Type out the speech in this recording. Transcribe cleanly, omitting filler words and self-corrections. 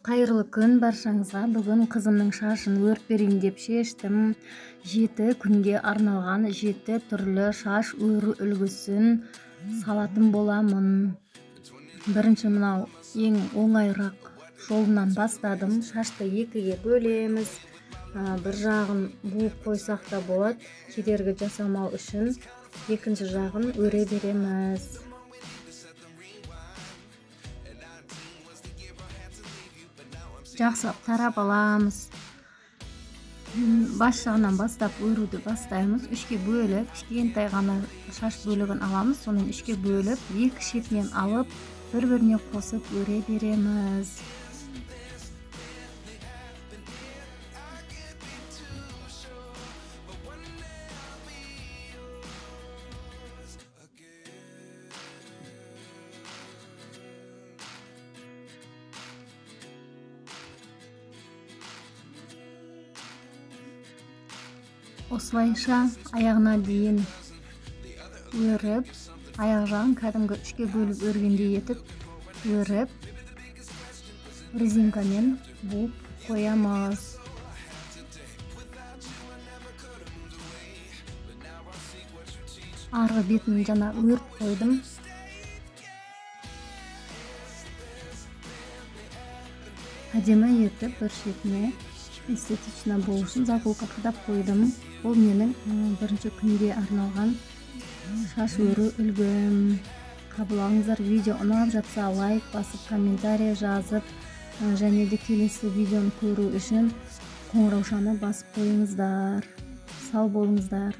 Кайрылы күн баршаңызга. Бүгүн кызымдын шашын өрүп берейин деп чечтим. 7 күнгө арналган 7 түрлүү шаш өрүү үлгүсүн салатын боламын. Биринчи мынау эң оңайыраак жолунан бастадым. Шашты экиге бөлөбүз. Бир жагын бууп койсок да болот. Кедерги жасамоо үчүн экинчи жагын өрө беребиз. Жакшылап тарап аламыз. Баш жагынан баштап өрүүдү баштайбыз. 3ке бөлүп, кичинекей гана шаш бөлүгүн алабыз. Сонун 3ке бөлүп, эки шетинен алып, бири-бирине косуп өрө беребиз. Осылайша аягына дейин өрүп, аяк жагын кадимги 3ке бөлүп өргөндөй этип өрүп, резинкамен бууп коябыз. Аргы бетин жана өрүп койдум. Адемі етіп бір шетіне эстетично болушун заколка кыдап койдум. Бул менин биринчи күнгө арналган шаш өрүү үлгүм. Кабыл алыңыздар. Видео унап жатса лайк басып, комментарий жазып, және де келесі видеону көрүү үчүн коңураушаны басып коюңуздар. Сау болуңуздар.